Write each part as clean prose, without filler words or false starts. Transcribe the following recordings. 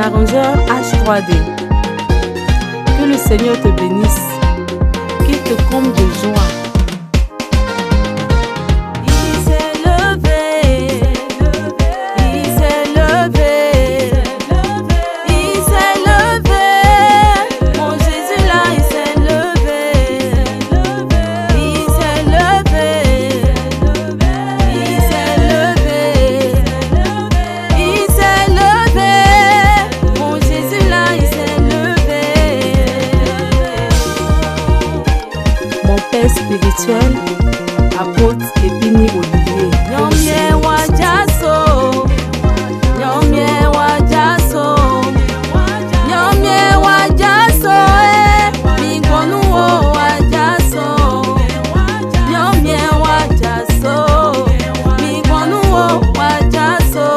arrangeur H3D. Que le Seigneur te bénisse, qu'il te comble de joie. Spirituel, apôtre Épini Olivier. Nyomye wajaso, nyomye wajaso, nyomye wajaso, migonu wajaso, nyomye wajaso, migonu wajaso.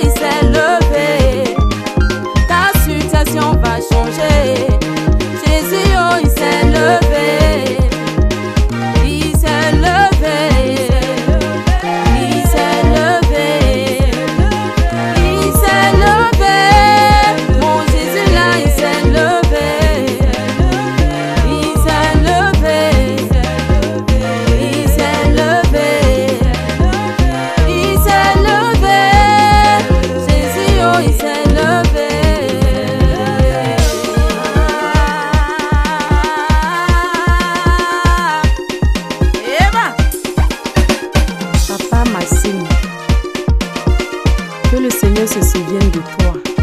Il s'est levé, ta situation va changer. Jésus, oh, il s'est levé, il s'est levé, il s'est levé, il s'est levé. Mon Jésus là, il s'est levé, il s'est levé, il s'est levé, il s'est levé. Il s'est levé. Papa Massine, que le Seigneur se souvienne de toi.